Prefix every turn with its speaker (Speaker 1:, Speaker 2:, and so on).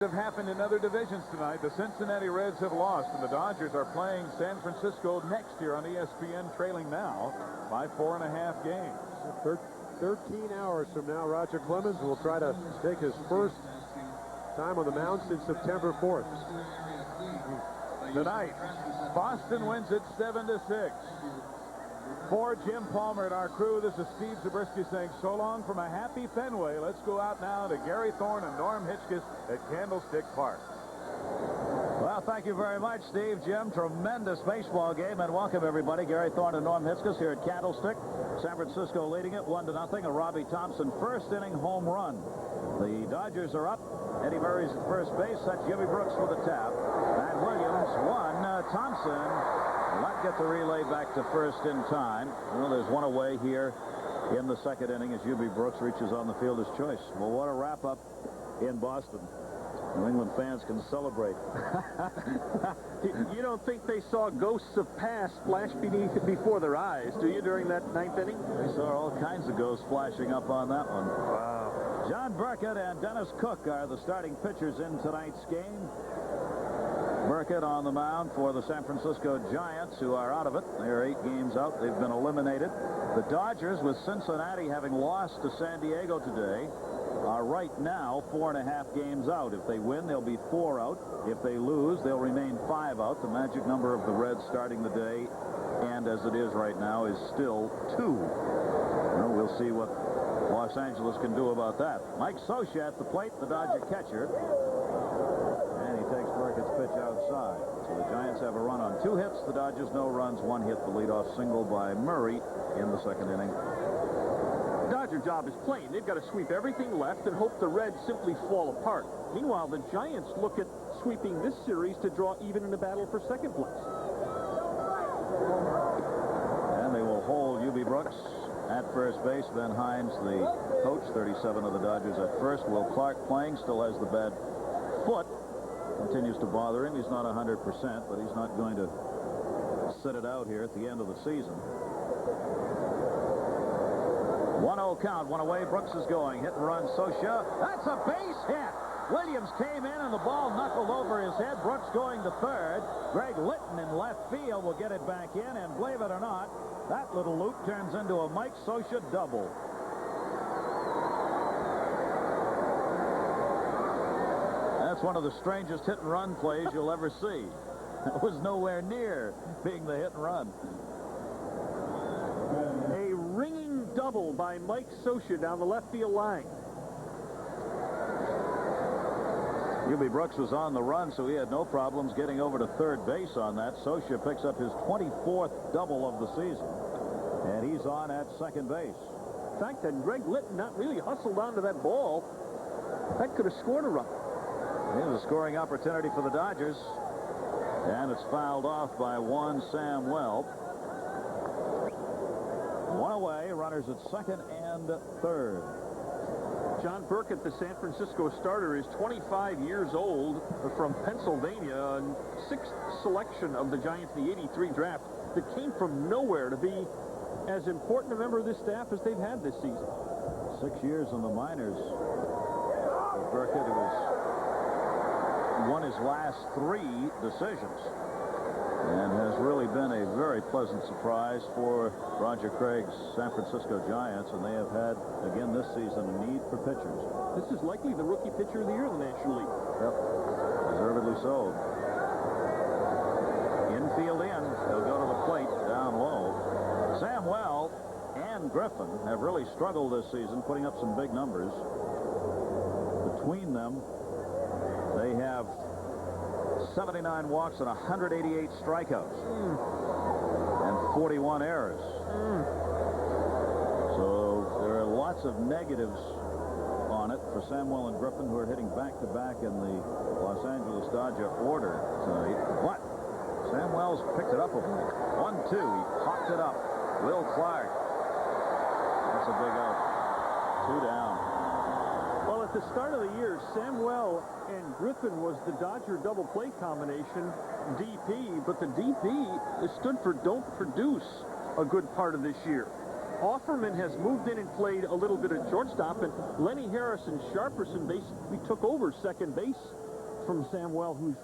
Speaker 1: Have happened in other divisions tonight. The Cincinnati Reds have lost, and the Dodgers are playing San Francisco next year on ESPN, trailing now by 4.5 games.
Speaker 2: 13 hours from now, Roger Clemens will try to take his first time on the mound since September 4th.
Speaker 1: Tonight, Boston wins it 7-6. For Jim Palmer and our crew, this is Steve Zabriskie saying so long from a happy Fenway. Let's go out now to Gary Thorne and Norm Hitchcock at Candlestick Park.
Speaker 3: Well, thank you very much, Steve. Jim, tremendous baseball game, and welcome everybody. Gary Thorne and Norm Hitchcock here at Candlestick. San Francisco leading it 1-0. A Robbie Thompson first inning home run. The Dodgers are up. Eddie Murray's at first base. That's Jimmy Brooks with a tap. And Williams won. Thompson not get the relay back to first in time. Well, there's one away here in the second inning as Jimmy Brooks reaches on the fielder's choice. Well, what a wrap-up in Boston. New England fans can celebrate.
Speaker 4: You don't think they saw ghosts of past flash before their eyes, do you, during that ninth inning?
Speaker 3: They saw all kinds of ghosts flashing up on that one. Wow. John Burkett and Dennis Cook are the starting pitchers in tonight's game. Burkett on the mound for the San Francisco Giants, who are out of it. They're 8 games out. They've been eliminated. The Dodgers, with Cincinnati having lost to San Diego today, are right now 4.5 games out. If they win, they'll be 4 out. If they lose, they'll remain 5 out. The magic number of the Reds starting the day, and as it is right now, is still 2. Well, we'll see what Los Angeles can do about that. Mike Scioscia at the plate, the Dodger catcher. Takes Burkett's pitch outside. So the Giants have a run on 2 hits. The Dodgers no runs. 1 hit, the leadoff single by Murray in the second inning.
Speaker 4: The Dodger job is plain. They've got to sweep everything left and hope the Reds simply fall apart. Meanwhile, the Giants look at sweeping this series to draw even in the battle for second place.
Speaker 3: And they will hold Eubie Brooks at first base. Ben Hines, the coach, 37 of the Dodgers at first. Will Clark playing, still has the bad foot. Continues to bother him. He's not 100%, but he's not going to sit it out here at the end of the season. 1-0 count, 1 away. Brooks is going. Hit and run. Scioscia. That's a base hit. Williams came in and the ball knuckled over his head. Brooks going to third. Greg Litton in left field will get it back in, and believe it or not, that little loop turns into a Mike Scioscia double. That's one of the strangest hit-and-run plays you'll ever see. It was nowhere near being the hit-and-run.
Speaker 4: A ringing double by Mike Scioscia down the left field line.
Speaker 3: Eubie Brooks was on the run, so he had no problems getting over to third base on that. Scioscia picks up his 24th double of the season, and he's on at second base.
Speaker 4: In fact, had Greg Litton not really hustled onto that ball, that could have scored a run.
Speaker 3: Here's a scoring opportunity for the Dodgers, and it's fouled off by Juan Samuel. 1 away, runners at second and third.
Speaker 4: John Burkett, the San Francisco starter, is 25 years old, from Pennsylvania, and 6th selection of the Giants in the '83 draft, that came from nowhere to be as important a member of this staff as they've had this season.
Speaker 3: 6 years in the minors. Burkett, who has won his last 3 decisions and has really been a very pleasant surprise for Roger Craig's San Francisco Giants, and they have had, again this season, a need for pitchers.
Speaker 4: This is likely the rookie pitcher of the year in the National League.
Speaker 3: Yep, deservedly so. Infield in, he'll go to the plate down low. Samuel and Griffin have really struggled this season, putting up some big numbers. Between them, they have 79 walks and 188 strikeouts and 41 errors. So there are lots of negatives on it for Samuel and Griffin, who are hitting back-to-back in the Los Angeles Dodger order tonight. But Samuel's picked it up a bit. 1-2. He popped it up. Will Clark. That's a big out. 2 down.
Speaker 4: Well, at the start of the year, Samuel and Griffin was the Dodger double play combination, DP, but the DP stood for don't produce a good part of this year. Offerman has moved in and played a little bit of shortstop, and Lenny Harris and Sharperson basically took over second base
Speaker 5: from Samuel, who's